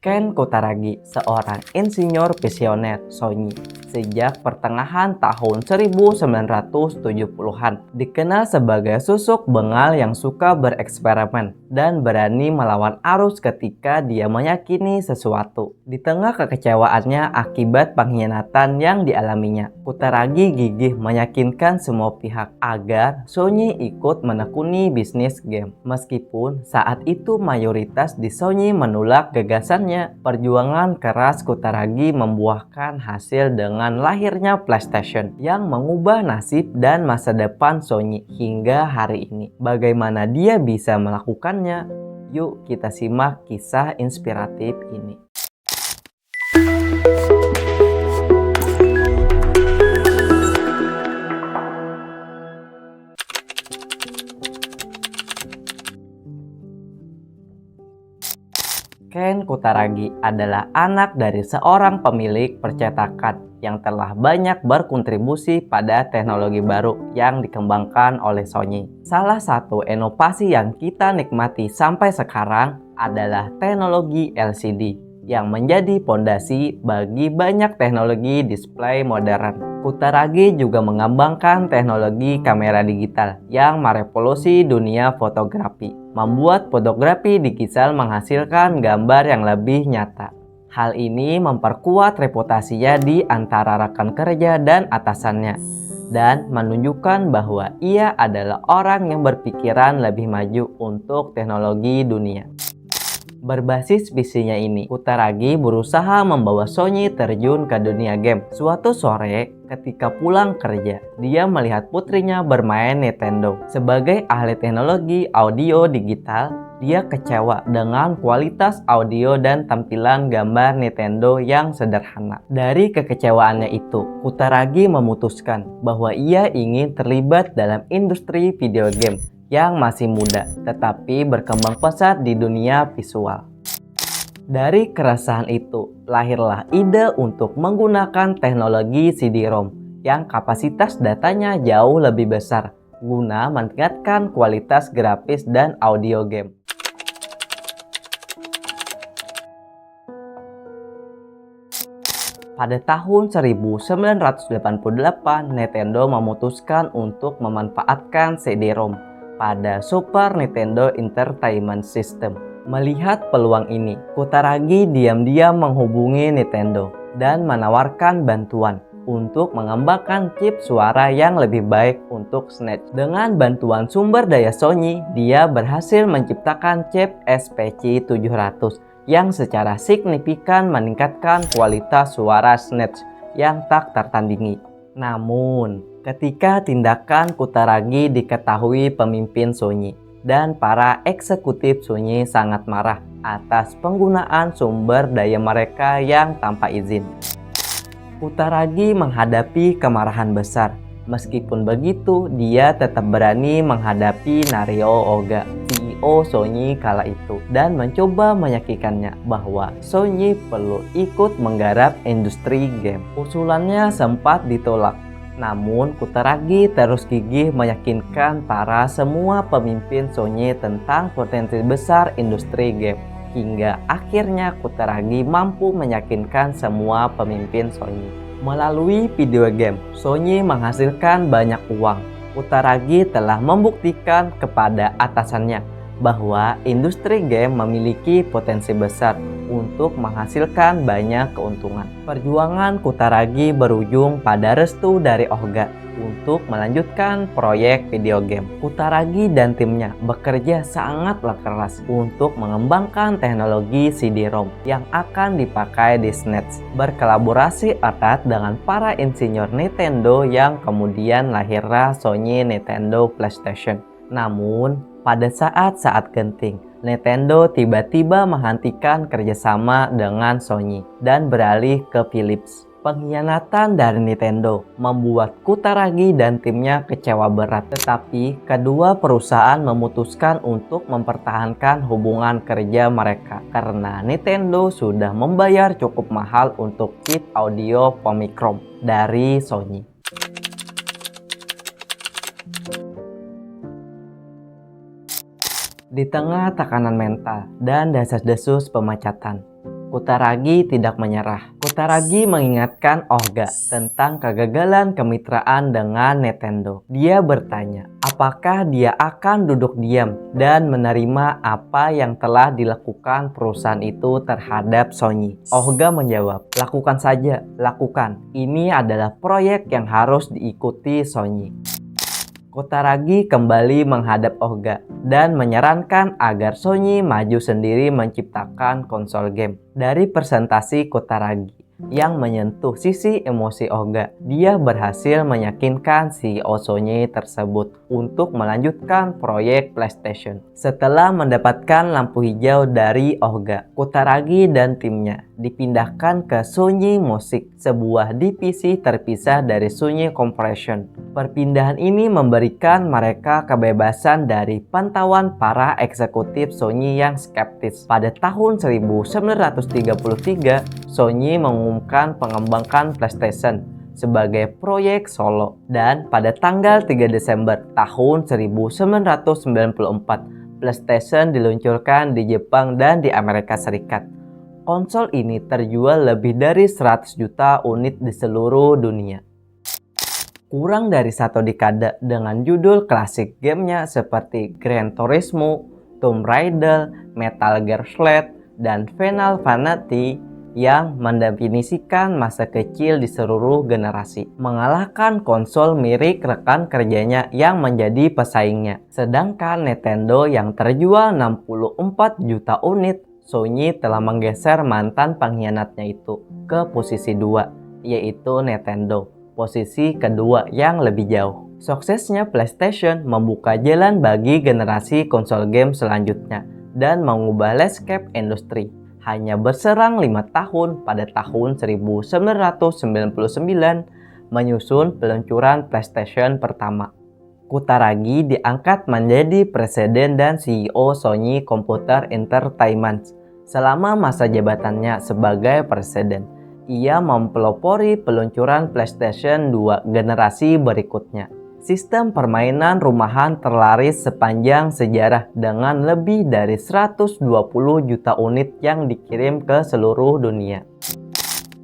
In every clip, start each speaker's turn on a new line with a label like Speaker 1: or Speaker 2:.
Speaker 1: Ken Kutaragi, seorang insinyur visioner Sony sejak pertengahan tahun 1970-an, dikenal sebagai susuk bengal yang suka bereksperimen dan berani melawan arus ketika dia meyakini sesuatu. Di tengah kekecewaannya akibat pengkhianatan yang dialaminya, Kutaragi gigih meyakinkan semua pihak agar Sony ikut menekuni bisnis game. Meskipun saat itu mayoritas di Sony menolak gagasannya, perjuangan keras Kutaragi membuahkan hasil dengan lahirnya PlayStation yang mengubah nasib dan masa depan Sony hingga hari ini. Bagaimana dia bisa melakukannya? Yuk kita simak kisah inspiratif ini. Ken Kutaragi adalah anak dari seorang pemilik percetakan yang telah banyak berkontribusi pada teknologi baru yang dikembangkan oleh Sony. Salah satu inovasi yang kita nikmati sampai sekarang adalah teknologi LCD yang menjadi pondasi bagi banyak teknologi display modern. Kutaragi juga mengembangkan teknologi kamera digital yang merevolusi dunia fotografi, membuat fotografi digital menghasilkan gambar yang lebih nyata. Hal ini memperkuat reputasinya di antara rekan kerja dan atasannya, dan menunjukkan bahwa ia adalah orang yang berpikiran lebih maju untuk teknologi dunia. Berbasis visinya ini, Kutaragi berusaha membawa Sony terjun ke dunia game. Suatu sore, ketika pulang kerja, dia melihat putrinya bermain Nintendo. Sebagai ahli teknologi audio digital, dia kecewa dengan kualitas audio dan tampilan gambar Nintendo yang sederhana. Dari kekecewaannya itu, Kutaragi memutuskan bahwa ia ingin terlibat dalam industri video game yang masih muda, tetapi berkembang pesat di dunia visual. Dari keresahan itu, lahirlah ide untuk menggunakan teknologi CD-ROM yang kapasitas datanya jauh lebih besar, guna meningkatkan kualitas grafis dan audio game. Pada tahun 1988, Nintendo memutuskan untuk memanfaatkan CD-ROM pada Super Nintendo Entertainment System. Melihat peluang ini, Kutaragi diam-diam menghubungi Nintendo dan menawarkan bantuan untuk mengembangkan chip suara yang lebih baik untuk SNES. Dengan bantuan sumber daya Sony, dia berhasil menciptakan chip SPC 700 yang secara signifikan meningkatkan kualitas suara SNES yang tak tertandingi. Namun, ketika tindakan Kutaragi diketahui pemimpin Sony dan para eksekutif Sony sangat marah atas penggunaan sumber daya mereka yang tanpa izin. Kutaragi menghadapi kemarahan besar. Meskipun begitu, dia tetap berani menghadapi Nario Oga, CEO Sony kala itu, dan mencoba meyakinkannya bahwa Sony perlu ikut menggarap industri game. Usulannya sempat ditolak, namun Kutaragi terus gigih meyakinkan semua pemimpin Sony tentang potensi besar industri game. Hingga akhirnya Kutaragi mampu meyakinkan semua pemimpin Sony. Melalui video game, Sony menghasilkan banyak uang. Kutaragi telah membuktikan kepada atasannya bahwa industri game memiliki potensi besar untuk menghasilkan banyak keuntungan. Perjuangan Kutaragi berujung pada restu dari Oga untuk melanjutkan proyek video game. Kutaragi dan timnya bekerja sangatlah keras untuk mengembangkan teknologi CD-ROM yang akan dipakai di SNES, berkolaborasi erat dengan para insinyur Nintendo yang kemudian lahirlah Sony Nintendo PlayStation. Namun, pada saat-saat genting, Nintendo tiba-tiba menghentikan kerjasama dengan Sony dan beralih ke Philips. Pengkhianatan dari Nintendo membuat Kutaragi dan timnya kecewa berat, tetapi kedua perusahaan memutuskan untuk mempertahankan hubungan kerja mereka karena Nintendo sudah membayar cukup mahal untuk chip audio Famicom dari Sony. Di tengah tekanan mental dan desas-desus pemecatan, Kutaragi tidak menyerah. Kutaragi mengingatkan Ohga tentang kegagalan kemitraan dengan Nintendo. Dia bertanya, apakah dia akan duduk diam dan menerima apa yang telah dilakukan perusahaan itu terhadap Sony. Ohga menjawab, lakukan saja, lakukan. Ini adalah proyek yang harus diikuti Sony. Kutaragi kembali menghadap Ohga dan menyarankan agar Sony maju sendiri menciptakan konsol game. Dari presentasi Kutaragi yang menyentuh sisi emosi Ohga, dia berhasil meyakinkan CEO Sony tersebut untuk melanjutkan proyek PlayStation. Setelah mendapatkan lampu hijau dari Ohga, Kutaragi dan timnya dipindahkan ke Sony Music, sebuah divisi terpisah dari Sony Corporation. Perpindahan ini memberikan mereka kebebasan dari pantauan para eksekutif Sony yang skeptis. Pada tahun 1933, Sony mengumumkan pengembangan PlayStation sebagai proyek solo, dan pada tanggal 3 Desember tahun 1994, PlayStation diluncurkan di Jepang dan di Amerika Serikat. Konsol ini terjual lebih dari 100 juta unit di seluruh dunia. Kurang dari satu dekade dengan judul klasik gamenya seperti Gran Turismo, Tomb Raider, Metal Gear Solid, dan Final Fantasy yang mendefinisikan masa kecil di seluruh generasi, mengalahkan konsol mirip rekan kerjanya yang menjadi pesaingnya. Sedangkan Nintendo yang terjual 64 juta unit, Sony telah menggeser mantan pengkhianatnya itu ke posisi 2, yaitu Nintendo, posisi kedua yang lebih jauh. Suksesnya PlayStation membuka jalan bagi generasi konsol game selanjutnya dan mengubah landscape industri. Hanya berserang 5 tahun pada tahun 1999 menyusun peluncuran PlayStation pertama. Kutaragi diangkat menjadi presiden dan CEO Sony Computer Entertainment. Selama masa jabatannya sebagai presiden, ia mempelopori peluncuran PlayStation 2 generasi berikutnya. Sistem permainan rumahan terlaris sepanjang sejarah dengan lebih dari 120 juta unit yang dikirim ke seluruh dunia.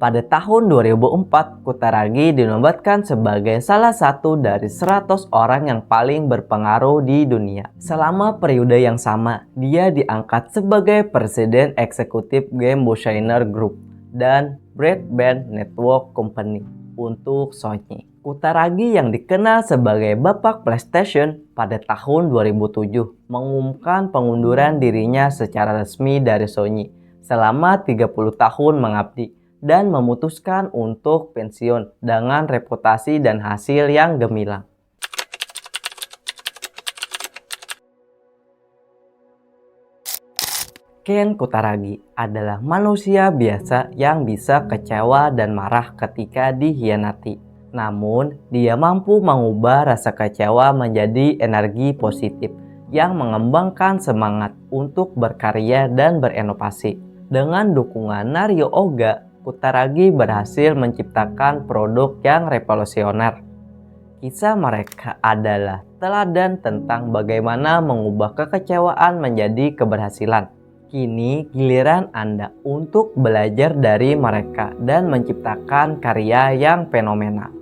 Speaker 1: Pada tahun 2004, Kutaragi dinobatkan sebagai salah satu dari 100 orang yang paling berpengaruh di dunia. Selama periode yang sama, dia diangkat sebagai Presiden Eksekutif Game Designer Group dan Broadband Network Company untuk Sony. Kutaragi yang dikenal sebagai Bapak PlayStation pada tahun 2007 mengumumkan pengunduran dirinya secara resmi dari Sony selama 30 tahun mengabdi, dan memutuskan untuk pensiun dengan reputasi dan hasil yang gemilang. Ken Kutaragi adalah manusia biasa yang bisa kecewa dan marah ketika dikhianati. Namun, dia mampu mengubah rasa kecewa menjadi energi positif yang mengembangkan semangat untuk berkarya dan berinovasi. Dengan dukungan Nario Ohga, Kutaragi berhasil menciptakan produk yang revolusioner. Kisah mereka adalah teladan tentang bagaimana mengubah kekecewaan menjadi keberhasilan. Kini giliran Anda untuk belajar dari mereka dan menciptakan karya yang fenomenal.